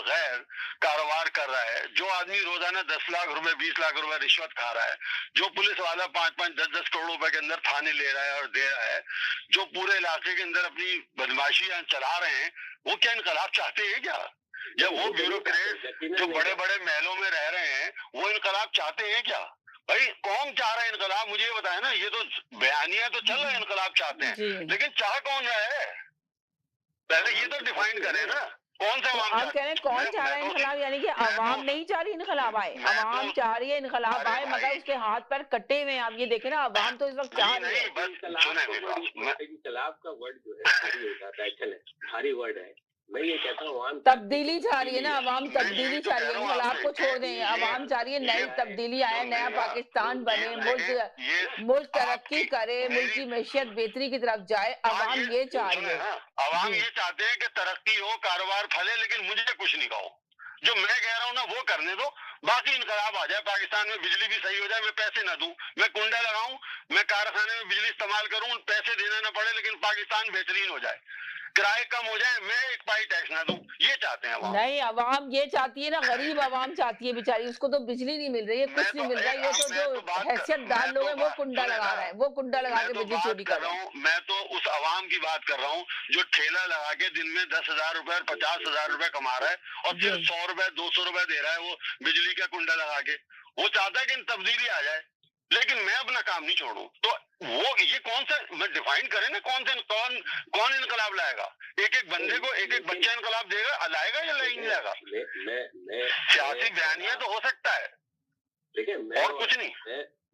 بغیر کاروبار کر رہا ہے، جو آدمی روزانہ 10 لاکھ روپے 20 لاکھ روپے رشوت کھا رہا ہے، جو پولیس والا 5-5 10-10 کروڑ روپے کے اندر تھانے لے رہا ہے اور دے رہا ہے، جو پورے علاقے کے اندر اپنی بدماشیاں چلا رہے ہیں، وہ کیا انقلاب چاہتے ہیں کیا؟ یا وہ بیوروکریٹ جو بڑے بڑے محلوں میں رہ رہے ہیں وہ انقلاب چاہتے ہیں کیا؟ بھائی کون چاہ رہا ہے انقلاب؟ مجھے یہ بتائیں نا، یہ تو بیانیہ تو چل رہا ہے انقلاب چاہتے ہیں، لیکن چاہ کون رہا ہے؟ پہلے یہ تو ڈیفائن کریں نا، کون سا عوام آپ کہہ رہے ہیں کون چاہ رہا ہے انقلاب؟ یعنی کہ عوام نہیں چاہ رہی انقلاب آئے، عوام چاہ رہی ہے انقلاب آئے، مگر اس کے ہاتھ پر کٹے ہوئے ہیں۔ آپ یہ دیکھیں نا، عوام تو اس وقت چاہ رہی ہے۔ انقلاب کا ورڈ جو ہے بھاری ہو جاتا ہے، چلے بھاری ورڈ ہے، میں یہ کہتا ہوں عوام تبدیلی چاہ رہی ہے نا، عوام تبدیلی چاہ رہی ہے، انقلاب کو چھوڑ دیں، عوام چاہ رہی ہے نئی تبدیلی آئے، نیا پاکستان بنے، ملک ترقی کرے، ملک کی معیشت بہتری کی طرف جائے، عوام یہ چاہ رہی ہے۔ عوام یہ چاہتے ہیں کہ ترقی ہو، کاروبار پھلے، لیکن مجھے کچھ نہیں کہو، جو میں کہہ رہا ہوں نا وہ کرنے دو، باقی انقلاب آ جائے، پاکستان میں بجلی بھی صحیح ہو جائے، میں پیسے نہ دوں، میں کنڈا لگاؤں، میں کارخانے میں بجلی استعمال کروں، پیسے دینا نہ پڑے، لیکن پاکستان بہترین ہو جائے، کرائے کم ہو جائے، میں ایک پائی ٹیکس نہ دوں، یہ چاہتے ہیں عوام۔ نہیں، عوام یہ چاہتی ہے نا، غریب عوام چاہتی ہے بیچاری، اس کو تو بجلی نہیں مل رہی ہے، کچھ نہیں مل رہا ہے، یہ تو جو حیثیت دار لوگ ہیں وہ کنڈا لگا رہے ہیں، وہ کنڈا لگا کے بجلی چوری کر رہے ہیں۔ میں تو اس عوام کی بات کر رہا ہوں جو ٹھیلا لگا کے دن میں 10,000 روپے اور 50,000 روپے کما رہا ہے اور صرف 100 روپے 200 روپے دے رہا ہے وہ بجلی کا کنڈا لگا کے، وہ چاہتا ہے کہ تبدیلی آ جائے، لیکن میں اپنا کام نہیں چھوڑوں۔ تو وہ یہ کون سا میں ڈیفائن کریں نا، کون انقلاب لائے گا؟ ایک ایک بندے کو ایک ایک بچہ انقلاب دے گا، لائے گا یا نہیں لائے گا؟ سیاسی بیانیہ تو ہو سکتا ہے، دیکھیں اور کچھ نہیں۔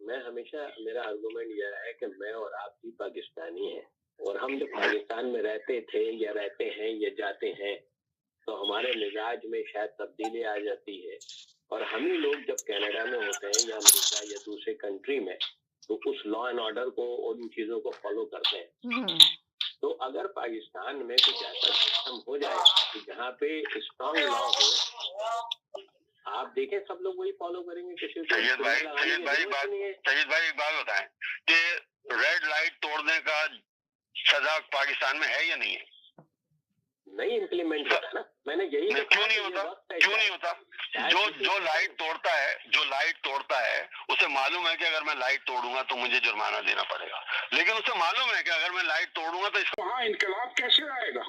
میں ہمیشہ میرا آرگومنٹ یہ ہے کہ میں اور آپ بھی پاکستانی ہیں، اور ہم جب پاکستان میں رہتے تھے یا رہتے ہیں یا جاتے ہیں تو ہمارے مزاج میں شاید تبدیلی آ جاتی ہے، اور ہم ہی لوگ جب کینیڈا میں ہوتے ہیں یا امریکہ یا دوسرے کنٹری میں تو اس لا اینڈ آرڈر کو اور ان چیزوں کو فالو کرتے ہیں۔ تو اگر پاکستان میں کچھ ایسا سسٹم ہو جائے کہ جہاں پہ اسٹرانگ لا ہو، آپ دیکھیں سب لوگ وہی فالو کریں گے۔ سید بھائی ایک بات بتائیں کہ ریڈ لائٹ توڑنے کا سزا پاکستان میں ہے یا نہیں ہے؟ نہیں امپلیمنٹ ہوتا نا، میں نے یہی کیوں نہیں ہوتا؟ جو لائٹ توڑتا ہے اسے معلوم ہے کہ اگر میں لائٹ توڑوں گا تو مجھے جرمانہ دینا پڑے گا، لیکن اسے معلوم ہے کہ اگر میں لائٹ توڑوں گا تو اس وہاں انقلاب کیسے آئے گا؟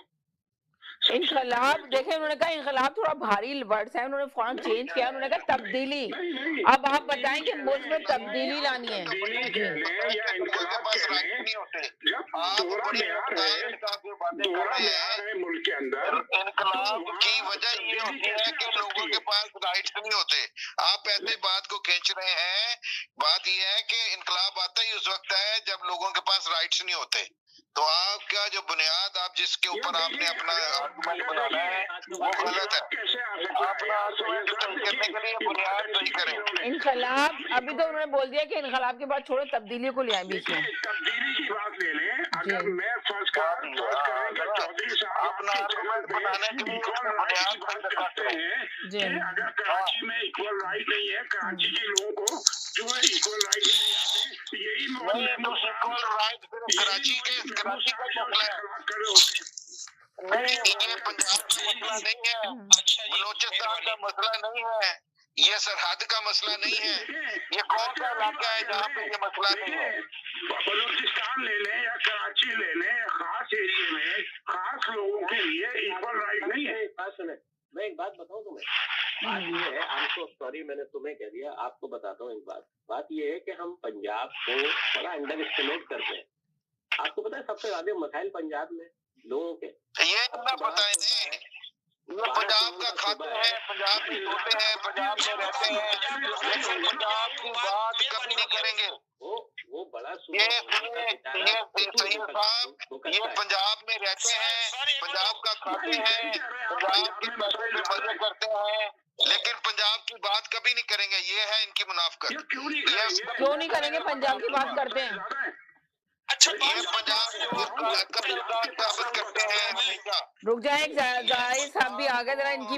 انقلاب دیکھیں، انہوں نے کہا انقلاب تھوڑا بھاری ورڈز ہے، انہوں نے فوراً چینج کیا، انہوں نے کہا تبدیلی۔ اب آپ بتائیں کہ ملک میں تبدیلی لانی ہے۔ دورہ معیار ہے ملک کے اندر، انقلاب کی وجہ یہ ہوتی ہے کہ لوگوں کے پاس رائٹس نہیں ہوتے۔ آپ ایسے بات کو کھینچ رہے ہیں، بات یہ ہے کہ انقلاب آتا ہی اس وقت ہے جب لوگوں کے پاس رائٹس نہیں ہوتے۔ تو آپ کا جو بنیاد آپ جس کے اوپر آپ نے اپنا آرگومنٹ بنانا ہے وہ غلط ہے۔ اپنا آرگومنٹ کرنے کے لیے بنیاد صحیح کریں۔ انقلاب ابھی تو انہوں نے بول دیا کہ انقلاب کے بعد چھوڑو، تبدیلی کو لے آئیں بیچ میں۔ تبدیلی کی بات لے لیں، اگر میں فرض کریں کہ چودھری صاحب اپنا آرگومنٹ بنانے کے لیے بنیاد بات کرتے ہیں کہ اگر کراچی میں ایکول رائٹ نہیں ہے، کراچی کے لوگوں کو جو ہے ایکول رائٹ نہیں آتے، یہی کراچی کا مسئلہ ہے، نہیں یہ پنجاب کا مسئلہ نہیں ہے، بلوچستان کا مسئلہ نہیں ہے، یہ سرحد کا مسئلہ نہیں ہے، یہ کون سا علاقہ ہے جہاں پہ یہ مسئلہ نہیں ہے؟ بلوچستان لے لیں یا کراچی لے لیں، خاص ایریے میں خاص لوگوں کے لیے ایکول رائٹ نہیں ہے۔ بات سنیں، میں ایک بات بتاؤں تمہیں، بات یہ ہے، آپ کو سوری میں نے تمہیں کہہ دیا، آپ کو بتاتا ہوں ایک بات یہ ہے کہ ہم پنجاب کو بڑا انڈر اسٹیمیٹ کرتے ہیں۔ آپ کو پتا ہے سب سے زیادہ مسائل پنجاب میں لوگوں کے یہ نہ بتائیں، پنجاب کا کھاتے ہیں، پنجاب میں سوتے ہیں، پنجاب میں رہتے ہیں، لیکن پنجاب کی بات کبھی نہیں کریں گے۔ وہ بڑا یہ سید صاحب، یہ پنجاب میں رہتے ہیں، پنجاب کا کھاتے ہیں، پنجاب کے پیسے میں مزے کرتے ہیں، لیکن پنجاب کی بات کبھی نہیں کریں گے، یہ ہے ان کی منافقت۔ کیوں نہیں کریں گے؟ پنجاب کی بات کرتے ہیں۔ یہ پنجاب کو قتل کا ثابت کرتے ہیں ہمیشہ۔ رک جائیں، زاہد صاحب بھی آ گئے، ذرا ان کی